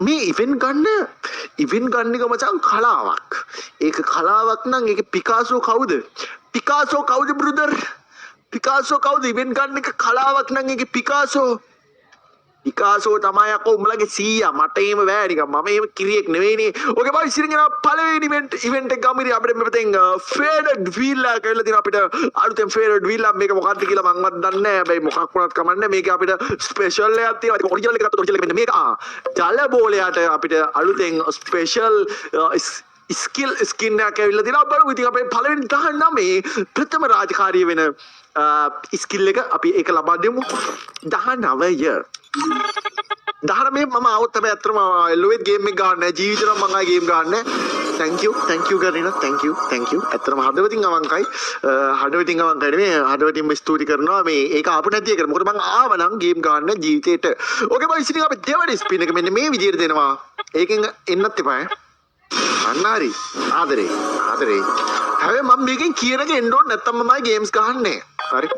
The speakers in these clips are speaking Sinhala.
මේ ඉවෙන්ට් ගන්න එක මචං කලාවක්. ඒක කලාවක් නම් ඒක පිකාසෝ කවුද? පිකාසෝ කවුද බ්‍රදර්? පිකාසෝ කවුද? ඉවෙන්ට් ගන්න එක කලාවක් නම් ඒක පිකාසෝ. පිකාසෝ තමයි අකෝ උඹලගේ සීයා. මට එහෙම බෑ නිකන්. මම එහෙම කිරියෙක් නෙවෙයිනේ. ඕකේ බයි ඉතින් එනවා පළවෙනි ඉවෙන්ට් එක ගමු ඉතින් අපිට මෙතෙන් ෆේඩඩ් වීල් එකක් කියලා තියෙනවා අපිට අලුතෙන් ෆේඩඩ් වීල් එකක් මේක මොකක්ද කියලා මංවත් දන්නේ නැහැ. හැබැයි මොකක් වුණත් කමන්නේ මේක අපිට ස්පෙෂල් එකක් තියෙනවා. ඒක ඔරිජිනල් එක ගත්තොත් ඔරිජිනල් එක මෙන්න මේක. ජල බෝලයට අපිට අලුතෙන් ස්පෙෂල් ස්කින් එකක් ඇවිල්ලා තියෙනවා. බලමු ඉතින් අපේ පළවෙනි 19 ප්‍රථම රාජකාරිය වෙන ස්කිල් එක අපි ඒක ලබා දෙමු. 19 දහරමේ මම આવොත් තමයි අත්‍තරම එල්ලුවෙත් ගේම් එක ගන්න නැහැ. ජීවිතේම මම ආයේ ගේම් ගන්න නැහැ. thank you කරිනා thank you අත්‍තරම හදවතින් අවංකයි. හදවතින් අවංකයි නෙමෙයි හදවතින්ම ස්තුති කරනවා මේ ඒක ආපු නැති එක. මොකද මම ආව නම් ගේම් ගන්න ජීවිතේට. ඕකේ බයි ඉතින් අපි දෙවනි ස්පින් එක මෙන්න මේ විදිහට දෙනවා. ඒකෙන් එන්නත් එපා. අන්න හරි. ආදරේ. හැබැයි මම මේකෙන් කියන එක එන්න ඕනේ නැත්තම් මමයි ගේම්ස් ගහන්නේ. හරි.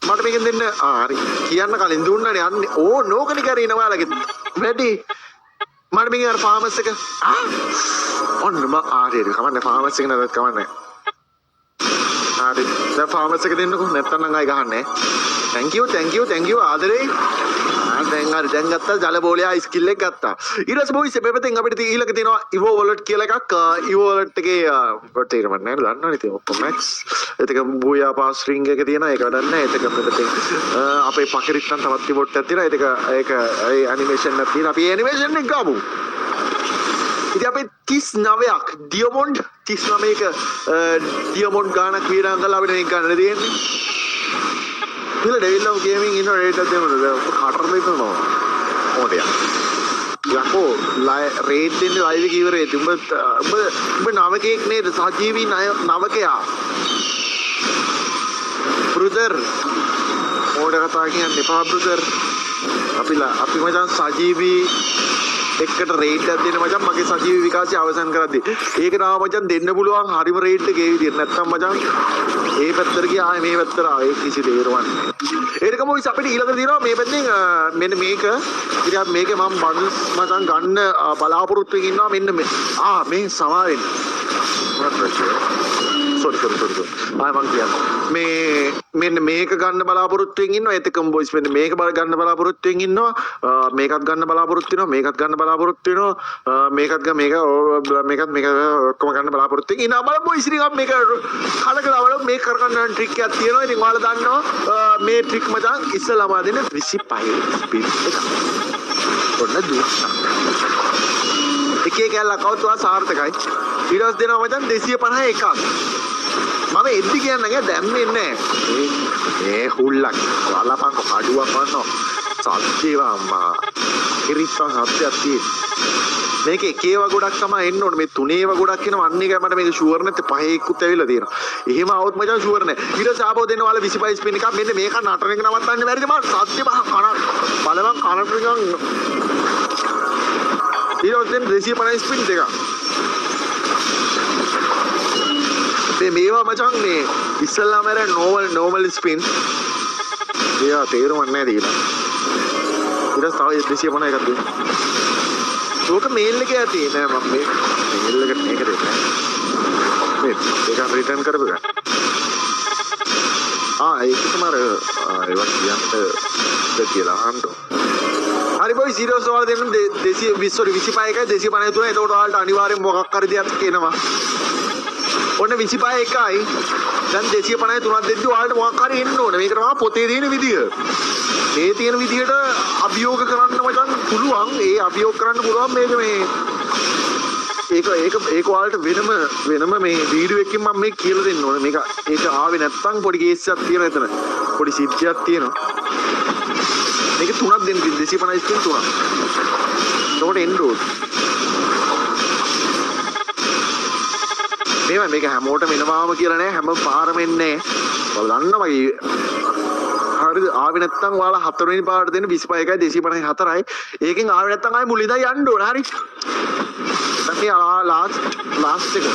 මට මේකෙන් දෙන්න හරි කියන්න කලින් දුන්නානේ යන්නේ ඕ නෝකනි කරේන ඔයාලගේ වැඩි මට මේකේ අර ෆාමස් එක ඔන්න මම ආරේ කමන්නේ ෆාමස් එක නේද කමන්නේ හරි දැන් ෆාමස් එක දෙන්නකෝ නැත්තම් නම් ආයි ගහන්නේ thank you ආදරේ දැන් හරි දැන් ගත්තා ජල බෝලයා ස්කිල් එක ගත්තා ඊට පස්සේ බොයිස් මෙතෙන් අපිට ඊළඟ තියෙනවා ඉවෝ වොලට් කියලා එකක් ඉවෝ වොලට් එකේ කොට තේරෙන්නේ නැහැ දන්නවනේ ඉතින් ඔක්කොම මැක්ස් එතක බූයා පාස් රින්ග් එක තියෙනවා ඒක වැඩක් නැහැ එතක මෙතෙන් අපේ පකිරිත්තන් තවත් ඉවොට් එකක් තියෙනවා ඒක ඒ ඇනිමේෂන් එකක් තියෙනවා අපි ඇනිමේෂන් එක ගමු ඉතින් අපේ 39ක් ඩියමොන්ඩ් 39ක ඩියමොන්ඩ් ගානක් වීරා කරලා අපිට මේක ගන්න දෙන්නේ Bila Devil of Gaming in a rate at them, Carter Little Odia. Yako, rate in the live giver rate, but Navake need Sajivi Navakea. Brother, Odataki and Nipa brother, Apimajan Sajivi. එකට රේට් එකක් දෙන්න මචං මගේ සජීවී විකාශය අවසන් කරද්දී ඒක තමයි මචං දෙන්න පුළුවන් හරිම රේට් එක ඒ විදිහට නැත්තම් මචං ඒ පැත්තට ගියා ආයේ මේ පැත්තට ආවේ කිසි තේරුවන්නේ ඒකම මොයිස් අපිට ඊළඟට දිනවා මේ පැත්තෙන් මෙන්න මේක ඉතින් මේකේ මම බන්ස් මචං ගන්න බලාපොරොත්තු වෙමින් ඉන්නවා මෙන්න මේ සමාවෙන්න sorry ආය මං කියන්නේ මෙන්න මේක ගන්න බලාපොරොත්තු වෙමින් ඉන්නවා එතකම බොයිස් මෙන්න මේක ගන්න බලාපොරොත්තු වෙමින් ඉන්නවා මේකත් ගන්න බලාපොරොත්තු වෙනවා මේකත් ගන්න බලාපොරොත්තු වෙනවා මේකත් මේක ඔක්කොම ගන්න බලාපොරොත්තු වෙමින් ඉන්නවා බලමු බොයිස් ඉතින් මේක කලකලා බලමු මේක කරගන්න ට්‍රික් එකක් තියෙනවා ඉතින් ඔයාලා දන්නවා මේ ට්‍රික් මචං ඉස්සලාම දෙන 25 ස්පීඩ් එක ඔන්න දුන්නා එකේ කැල්ල කවුත් වා සාර්ථකයි ඊට පස්සේ දෙනවා මචං 251ක් මම එද්දි කියන්නේ දැම්මේ නැහැ ඒ හුල්ලක් වලපංක කඩුවක් වන්නෝ සත්‍යව අම්මා කිරිප්පන් හත්යක් තියෙන මේක එකේව ගොඩක් තමයි එන්න ඕනේ මේ තුනේව ගොඩක් එනවා අන්න එකයි මට මේක ෂුවර් නැත්te පහේ එක්කුත් ඇවිල්ලා තියෙනවා එහෙම આવොත් මචං ෂුවර් නැහැ ඊට පස්සේ ආපහු දෙන්න ඔයාලා 25 ස්පින් එකක් මෙන්න මේක නටන එක නවත්තන්න බැරිද මම සත්‍ය කන බලවන් කනට නිකන් ඊට පස්සේ 250 ස්පින් දෙකක් මේවා මචං මේ ඉස්සල්ලාම අර normal spin ඒවා තේරුම් නැහැ දීලා ඊට තව 250 එකක් දෙන්න ඕක මේල් එකේ ඇති නෑ මම මේ මේල් එකට මේක දෙන්නේ මේ ඒක රිටර්න් කරපුවා ඒක තමයි ඒවත් කියන්න කියලා අහන්න හරි බොයි 0 සවාල දෙන්න 220 sorry 25 එකයි 253 එතකොට ඔයාලට අනිවාර්යෙන් මොකක් හරි දෙයක් එනවා ඔන්න 25 එකයි දැන් 253ක් දෙද්දි ඔයාලට මොකක් හරි එන්න ඕනේ මේක තමයි පොතේ තියෙන විදිය මේ තියෙන විදියට අභියෝග කරන්න මචං පුළුවන් ඒ අභියෝග කරන්න පුළුවන් මේක මේ ඒක ඔයාලට වෙනම මේ වීඩියෝ එකකින් මම මේක කියලා දෙන්න ඕනේ මේක ඒක ආවේ නැත්තම් පොඩි කේස් එකක් තියෙනවා එතන පොඩි සිද්ධියක් තියෙනවා මේක තුනක් දෙන්න 250 ස්පින් තුනක් එතකොට එන්න ඕනේ මේක හැමෝටම එනවාම කියලා නෑ හැම පාරම එන්නේ ඔයාලා දන්නවා හරිද ආවේ නැත්තම් ඔයාලා හතරවෙනි පාරට දෙන්න 25යි 254යි ඒකෙන් ආවේ නැත්තම් ආයි මුලින්දා යන්න ඕන හරි මේ ලාස්ට් එක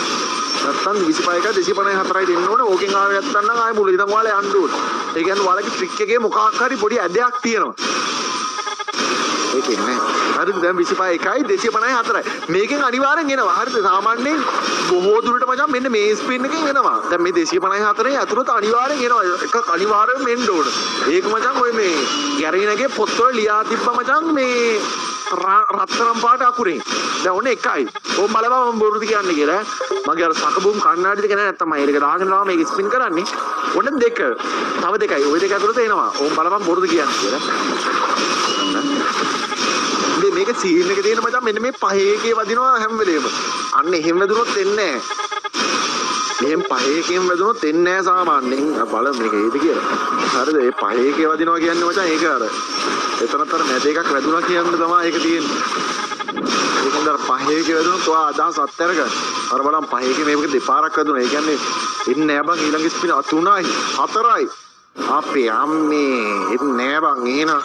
නැත්තම් 25යි 254යි දෙන්න ඕන ඕකෙන් ආවේ නැත්තම් නම් ආයි මුලින්දා ඔයාලා යන්න ඕන ඒ කියන්නේ ඔයාලගේ ට්‍රික් එකේ මොකක් හරි පොඩි ඇදයක් තියෙනවා ඒක එන්නේ හරිද දැන් 25 1යි 254යි මේකෙන් අනිවාර්යෙන් එනවා හරිද සාමාන්‍යයෙන් බොහෝ දුරට මචං මෙන්න මේ ස්පින් එකෙන් එනවා දැන් මේ 254 ඇතුළත අනිවාර්යෙන් එනවා එකක් අනිවාර්යෙන් එන්න ඕන ඒක මචං ඔය මේ ගැරීනගේ පොත්වල ලියා තිබ්බා මචං මේ රත්තරන් පාට අකුරෙන් දැන් ඔන්න එකයි ඕම් බලපන් මම බොරුද කියන්නේ කියලා මගේ අර සකබුම් කන්නාඩි දෙක නෑ නැත්තම් මම ඒක දාගෙන ආවා මේක ස්පින් කරන්නේ ඔන්න දෙක තව දෙකයි ওই දෙක ඇතුළත එනවා ඕම් බලපන් බොරුද කියන්නේ කියලා මේක සීන් එක තියෙන මචං මෙන්න මේ පහේකේ වදිනවා හැම වෙලේම අන්න එහෙම වැදුනොත් එන්නේ නෑ මෙහෙන් පහේකෙන් වැදුනොත් එන්නේ නෑ සාමාන්‍යයෙන් බලමු මේක ඒද කියලා හරිද මේ පහේකේ වදිනවා කියන්නේ මචං ඒක අර එතනතර මැද එකක් වැදුනා කියන්න තමයි ඒක තියෙන්නේ ඒකෙන්ද අර පහේකේ වැදුනොත් ඔයා අදහස් අත්හැර ගන්න අර බලන්න පහේකේ මේක දෙපාරක් වැදුනා ඒ කියන්නේ එන්නේ නෑ බං ඊළඟ ස්පින 3යි 4යි අපේ අම්මේ එන්නේ නෑ බං එහෙනම්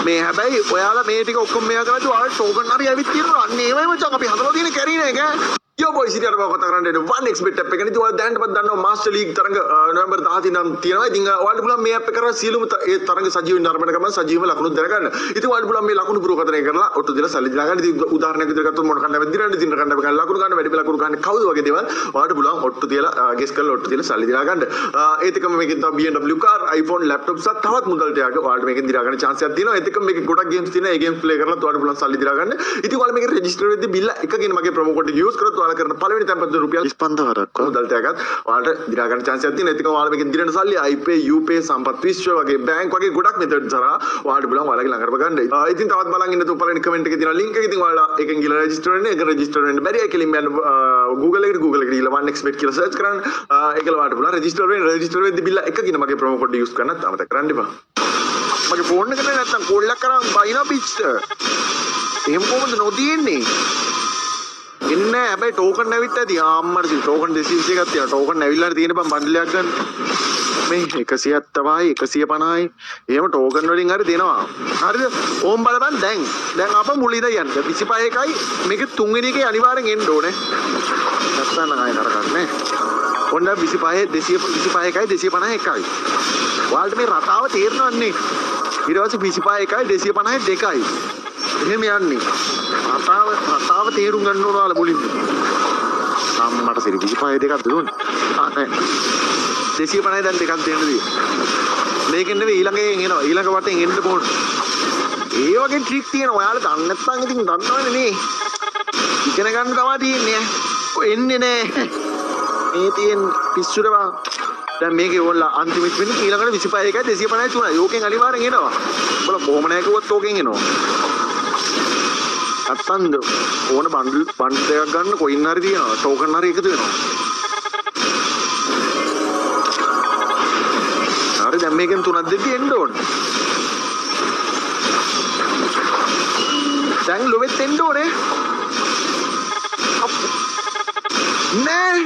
මේ හැබැයි ඔයාලා මේ ටික ඔක්කොම මෙයා කරද්දි ඔයාලා ටෝකන් හරි ඇවිත් තියෙනවා අන්න ඒවයි මචං අපි හදලා තියෙන කැරීන එක Yo boys ඉතින් අර කතා කරන්නේ 1xbet app එක නේ. ඉතින් ඔයාලා දැනටපත් දන්නවා මාස්ටර් ලීග් තරඟ නොවැම්බර් 17 නම් තියෙනවා. ඉතින් ඔයාලට පුළුවන් මේ app එක කරලා සියලුම ඒ තරඟ සජීව නරඹන ගමන් සජීව ලකුණු දැනගන්න. ඉතින් ඔයාලට පුළුවන් මේ ලකුණු පුරකථනය කරලා ඔට්ටු දීලා සල්ලි දීලා ගන්න. ඉතින් උදාහරණයක් විදිහට ගත්තොත් මොන කණ්ඩායමක් දිනන්නේ දින කණ්ඩායමක් ගන්න ලකුණු ගන්න වැඩි ලකුණු ගන්න කවුද වගේ දේවල් ඔයාලට පුළුවන් ඔට්ටු දීලා ගෙස් කරලා ඔට්ටු දීලා සල්ලි දීලා ගන්න. ඒත් එකම මේකෙන් තමයි BMW car, iPhone, laptop සහ තවත් මුදල් ටිකක් ඔයාලට මේකෙන් දීලා ගන්න chance එකක් තියෙනවා. ඒත් එකම මේකේ ගොඩක් games තියෙනවා. ඒ games play කරලා ඔයාලට පුළුවන් සල්ලි දීලා ගන්න. ඉතින් ඔයාලා මේකේ register වෙද්දී bill එකකින් මගේ promo code use කරොත් ඔයාලා කරන පළවෙනි තැන්පත් රුපියල් 5,000ක් මුදල් ටිකක් ඔයාලට දිනා ගන්න chance එකක් තියෙනවා. ඒත් එකම ඔයාලා මේකෙන් දිනන සල්ලි iPay, UPay, සම්පත් විශ්ව වගේ bank වගේ ගොඩක් method හරහා ඔයාලට පුළුවන් ඔයාලගේ ළඟට ගන්න. ඉතින් තවත් බලන් ඉන්න තු පළවෙනි comment එකේ තියෙන link එක ඉතින් ඔයාලා එකෙන් ගිහලා register වෙන්න. ඒක register වෙන්න බැරි අය කෙලින්ම යන්න Google එකට ගිහලා 1xbet කියලා search කරන්න. ඒකල ඔයාලට පුළුවන් register වෙන්න. register වෙද්දී bill එකකින් මගේ promo code use කරන්නත් අමතක කරන්න එපා. මගේ phone එකට නැත්තම් call එකක් කරන් බයිනා pitch. එහෙම කොහොමද නොදීන්නේ? ඉන්නේ හැබැයි ටෝකන් ඇවිත් ඇති ආම්මර ටෝකන් 220 එකක් තියෙනවා ටෝකන් ඇවිල්ලා තියෙන බම් බණ්ඩලයක් ගන්න මේ 170යි 150යි එහෙම ටෝකන් වලින් හරි දෙනවා හරිද ඕම් බලපන් දැන් අප මුලින්ද යන්න 25 එකයි මේක තුන්වෙනි එකේ අනිවාර්යෙන් එන්න ඕනේ නැත්නම් ආයෙ කරගන්නේ ඔන්න 25 225 එකයි 251යි ඔයාලට මේ රටාව තේරෙනවන්නේ ඊට පස්සේ 25 එකයි 250යි දෙකයි එහෙම යන්නේ රටාව තේරුම් ගන්න ඕන ඔයාලා මුලින්ම අම්මට සිරි 25 දෙකක් දුන්නේ නෑ 250 දැන් දෙකක් දෙන්න දී මේකෙන් නෙවෙයි ඊළඟයෙන් එනවා ඊළඟ වටෙන් එන්න ඕන ඒ වගේ ට්‍රික් තියෙනවා ඔයාලා දන්නේ නැත්නම් ඉතින් දන්නවනේ නේ ඉගෙන ගන්න තමයි තියෙන්නේ ඔය එන්නේ නෑ මේ තියෙන පිස්සුද බං දැන් මේකේ ඕල්ලා අන්තිම ස්පින් ඊළඟට 25 එකයි 250යි තුනයි ඕකෙන් අනිවාර්යෙන් එනවා ඔයාලා කොහොම නැහැ කිව්වොත් ඕකෙන් එනවා නැත්තම් ඕන බන්ඩල් දෙකක් ගන්න කොයින් හරි තියනවා ටෝකන් හරි එකතු වෙනවා හරි දැන් මේකෙන් තුනක් දෙද්දි එන්න ඕනේ දැන් ලොවෙත් එන්න ඕනේ නෑ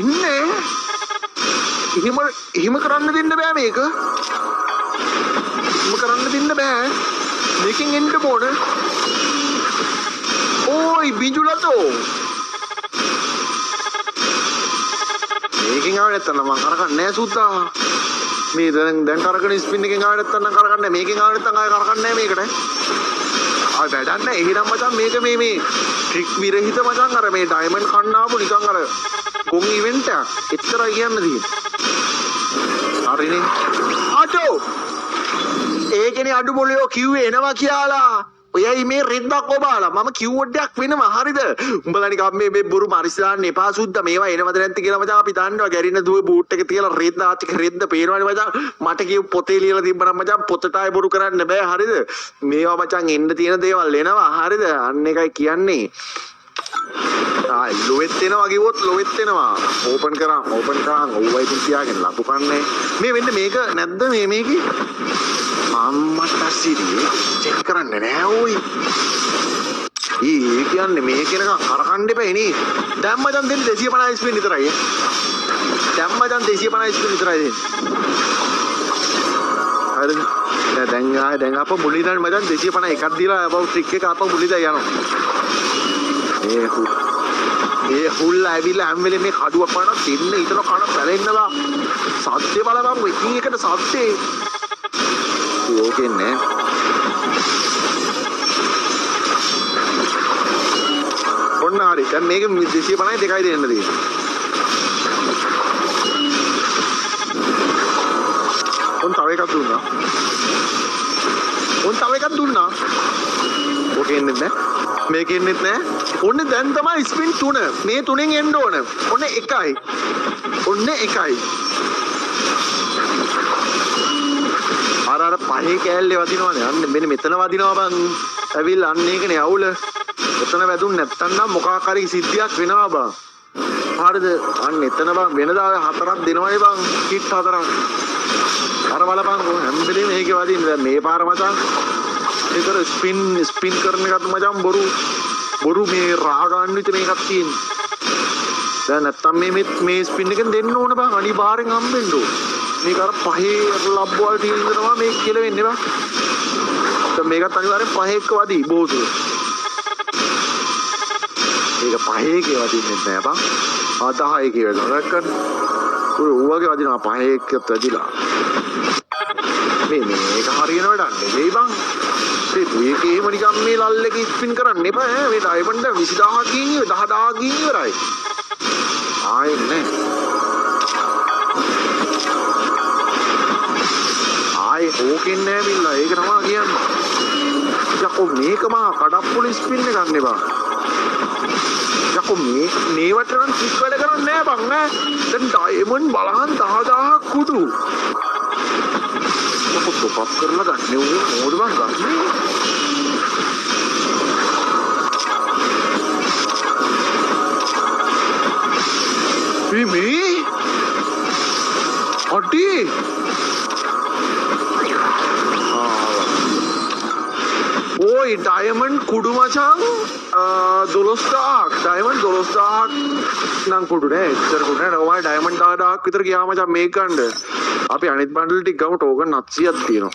ඉන්නේ එහෙම කරන්න දෙන්න බෑ මේක එහෙම කරන්න දෙන්න බෑ මේකෙන් එන්න ඕනේ Oi, binjulato. මේකෙන් ආවෙ නැත්තම් මම කරකන්නේ නැහැ සුද්දා. මේ දැන් කරකන ස්පින් එකෙන් ආවෙ නැත්තම් නම් කරකන්නේ මේකෙන් ආවෙ නැත්තම් ආයෙ කරකන්නේ නැහැ මේකට. ආයෙ වැඩක් නැහැ. එහෙනම් මචං මේක මේ ට්‍රික් විරහිත මචං අර මේ ඩයමන්ඩ් කන්න ආපු නිකන් අර ගොන් ඉවෙන්ට් එකක්. එච්චරයි කියන්න තියෙන්නේ. හරිනේ. අඩෝ. ඒකනේ අඩු බොලියෝ කිව්වේ එනවා කියලා. ඔයයි මේ රෙද්දක් ඔබාලා මම කිව්වොඩ්ඩයක් වෙනවා හරිද උඹලා නිකන් මේ බොරු මරිස් දාන්න එපා සුද්දා මේවා එනවද නැත්ද කියලා මචං අපි දන්නවා ගැරින දුවේ බූට් එක තියලා රෙද්ද ආච්චි රෙද්ද පේනවනේ මචං මට කියු පොතේ ලියලා තිබ්බනම් මචං පොතට ආයෙ බොරු කරන්න බෑ හරිද මේවා මචං එන්න තියෙන දේවල් එනවා හරිද අන්න එකයි කියන්නේ ලොවෙත් එනවා කිව්වොත් ලොවෙත් එනවා ඕපන් කරා ඕවා ඉතින් තියාගෙන ලපු කන්නේ මේ වෙන්න මේක නැද්ද මේකේ අම්මට සිරියේ චෙක් කරන්නේ නෑ ඕයි. ඒ කියන්නේ මේක නක කරකන්න එපා නේ. දැන් මචං දෙන්න 250 ස්පින් විතරයි. දැන් මචං 250 ස්පින් විතරයි දෙන්නේ. හරිද? දැන් අප මුලින්ම මචං 250 එකක් දීලා අපව ට්‍රික් එක අපව මුලින්ම යනවා. ඒ හුල්ල ඇවිල්ලා හැම වෙලේම මේ කඩුවක් වරනවා දෙන්න ඊතන කන පැලෙන්නවා. සත්‍ය බලපන් එකින් එකට සත්‍යේ ඕකේ නෑ හරි දැන් මේක 250යි දෙකයි දෙන්න තියෙන්නේ උන් තව එකක් දුන්නා ඕකේ එන්නේ නැහැ මේක එන්නේ නැහැ ඔන්න දැන් තමයි ස්පින් 3 මේ 3ෙන් එන්න ඕන ඔන්න 1යි අර පහේ කෑල්ලේ වදිනවනේ අන්න මෙන්න මෙතන වදිනවා බං ඇවිල්ලා අන්න ඒකනේ අවුල එතන වැදුන් නැත්තම් නම් මොකක් හරි සිද්ධියක් වෙනවා බං හරිද අන්න එතන බං වෙනදා 4ක් දෙනවනේ බං කිට් 4ක් අර බලපන් හැම වෙලේම මේකේ වදින්නේ දැන් මේ පාර මචං ඒතර ස්පින් කරන එකත් මචං බොරු මේ රා ගන්න විතර මේකක් තියෙන්නේ දැන් නැත්තම් මේ ස්පින් එකෙන් දෙන්න ඕන බං අනිවාර්යෙන් හම්බෙන්න ඕන මේක අර පහේ ලබ් වල තියෙනවා මේක කියලා වෙන්නේ බං දැන් මේකත් අනිවාර්යෙන් පහේ එක්ක වදි බෝසු මේක පහේ එකේ වදින්නේ නැහැ බං 10 එකේ වදිනවා දැක්කද ඔය වගේ වදිනවා පහේ එක්කත් වැදිලා මේක හරියන වැඩක් නෙවෙයි බං මේකේම නිකන් මේ ලල් එක ස්පින් කරන්න එපා ඈ මේ ඩයමන්ඩ් 20000 කින් 10000 කින් ඉවරයි ආයේ නෑ ආයේ ඕකෙන් නෑ බිල්ලා ඒක තමයි කියන්නේ යකෝ මේක මහා කඩප්පුලි ස්පින් එකක් නේ බං යකෝ මේවට නම් ට්‍රික් වැඩ කරන්නේ නෑ බං ඈ දැන් ඩයමන්ඩ් බලහන් 10000 කුඩු टॉप करना गन्ने हुए मोड़ बन गन्ने මේ අඩි ওই ඩයමන්ඩ් කුඩු මචං 12000ක් ඩයමන්ඩ් 12000ක් නම් කුඩු නෑ ඉතර කුඩු නෑ ඔය ඩයමන්ඩ් 10000ක් විතර ගියා මචං මේක ගන්න අපි අනිත් බන්ඩල් ටික ගමු ටෝකන් 700ක් තියෙනවා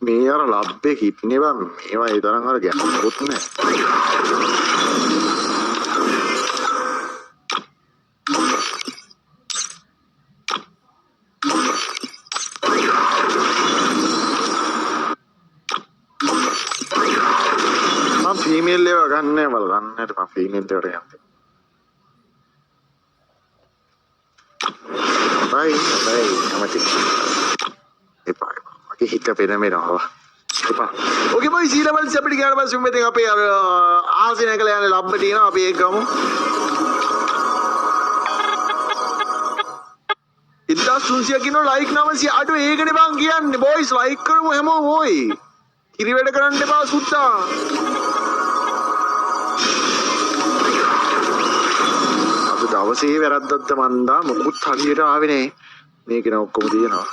මේ අර ලබ්බේ හිටනේ බං මේවා ඒ තරම් අර ගැටුම්කුත් නෑ මම ෆීමේල් ඒවා ගන්නෑ බලන්නට මම ෆීමේල් ඒවට යන්නේ Bye. Amati. Epa. Aki hita pena mera hava. Epa. Okay boy, sea level se apdi gana bas umme thing ape ආසි නැකලා යන ලබ්බ තියෙනවා අපි ඒක ගමු. 1300 කිනෝ ලයික් 900 අඩු ඒකනේ බං කියන්නේ බොයිස් ලයික් කරමු හැමෝම ඕයි. කිරි වැඩ කරන්න එපා සුද්දා. දවසේ වැරද්දක්ද මන්දා මොකුත් හරියට ආවේ නෑ මේක න ඔක්කොම තියෙනවා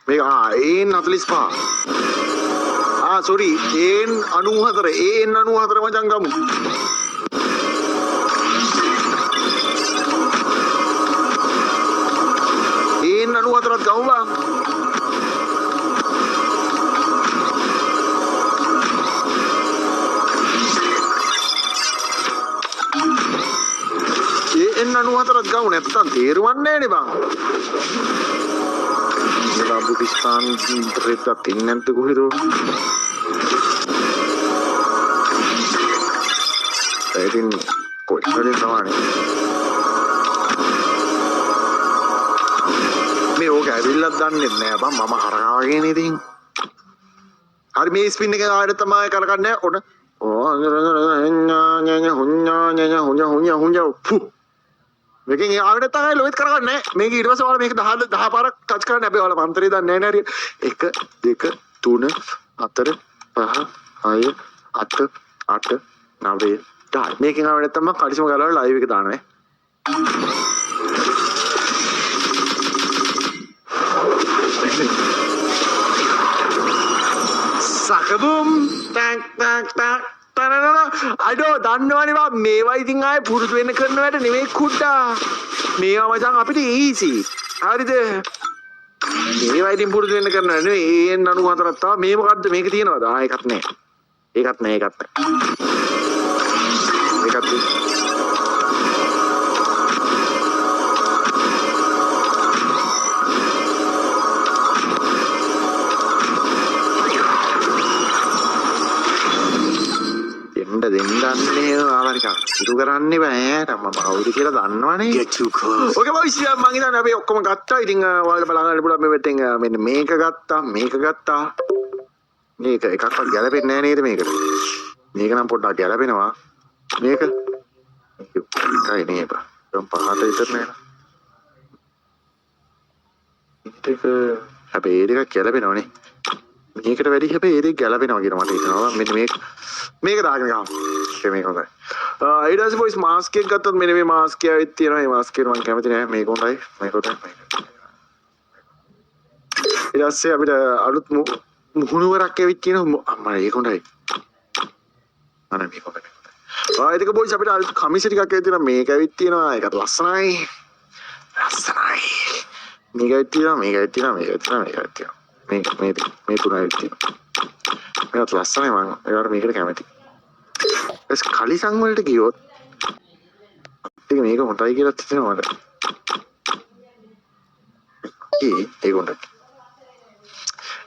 මේක ඒන් 45 සෝරි ඒන් 94 මචං ගමු ඒන් 94ත් ගමු බං එන්න 94ක් ගමු නැත්තම් තේරුවන්නේ නෑනේ බං. ඉතලා බුද්ධිස්ථාන රෙද්දක් තින්නේ නැද්ද කොහෙද? ඒකින් කොයිතරම් තමයි. මේ ඕක ඇවිල්ලක් දන්නේ නෑ බං මම හරගාගෙන ඉතින්. හරි මේ ස්පින් එක ආයෙත් තමයි කරකන්නේ ඔන්න. මේකෙන් ආවෙත් තමයි ලොයිත් කරගන්නේ මේක ඊට පස්සේ ඔයාලා මේක 10 පාරක් ටච් කරන්න හැබැයි ඔයාලා මන්ත්‍රය දන්නේ නැහැ නේද 1 2 3 4 5 6 7 8 9 10 මේකෙන් ආවෙත් තමයි කලිසම ගලවලා ලයිව් එක දානවා සකබුම් ටක් ටක් ටක් අඩෝ දන්නවනේ බා මේවා ඉතින් ආයේ පුරුදු වෙන්න කරන වැඩ නෙමෙයි කුඩා මේවා මචං අපිට ඊසි හරිද මේවා ඉතින් පුරුදු වෙන්න කරන වැඩ නෙමෙයි ඒන් 94ක් තා මේ මොකද්ද මේක තියෙනවද ඒකත් නෑ ඒකත් නෑ අන්නේ ආවරික ඉරු කරන්නේ බෑ මම කවුද කියලා දන්නවනේ Get too close. ඕකේ බොයිස් මං හිතන්නේ අපි ඔක්කොම ගත්තා ඉතින් ඔයාලට බලන්න පුළුවන් මේ පැත්තෙන් මෙන්න මේක ගත්තා මේක මේක එකක්වත් ගැලපෙන්නේ නැහැ නේද මේකට මේක නම් පොඩ්ඩක් ගැලපෙනවා මේක ඒකයි නේද දැන් පහට විතර නේද ඒක හැබැයි ඒ දෙකක් ගැලපෙනවනේ මේකට වැඩි හැබැයි ඒ දෙක ගැලපෙනවා කියලා මට හිතෙනවා මෙන්න මේක දාගෙන ගමු ඒක මේක හොඳයි ඊට පස්සේ බොයිස් මාස්ක් එක ගත්තොත් මෙන්න මේ මාස්ක් එක ඇවිත් තියෙනවා මේ මාස්ක් එක මම කැමති නෑ මේක හොඳයි මේක හොඳයි ඊට පස්සේ අපිට අලුත් මුහුණුවරක් ඇවිත් තියෙනවා අම්මා ඒක හොඳයි අනේ මේක හොඳයි ඒක බොයිස් අපිට අලුත් කමිස ටිකක් ඇවිත් තියෙනවා මේක ඇවිත් තියෙනවා ඒකත් ලස්සනයි මේක ඇවිත් තියෙනවා මේක ඇවිත් තියෙනවා මේක ඇවිත් තියෙනවා මේක ඇවිත් තියෙනවා මේ තුන ඇවිත් තියෙනවා මේකත් ලස්සනයි මම ඒකට මේකට කැමතියි එස් කලිසම් වලට ගියොත් ඒක මේක හොඳයි කියලා හිතෙනවා මට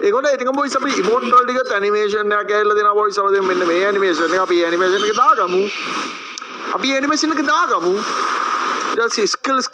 ඒක හොඳයි ඉතින් බොයිස් අපි ඉමෝට් වල ටිකත් ඇනිමේෂන් එකක් ඇවිල්ලා දෙනවා බොයිස් අපිට මෙන්න මේ ඇනිමේෂන් එක අපි ඇනිමේෂන් එක දාගමු ඊට පස්සේ ස්කිල්ස්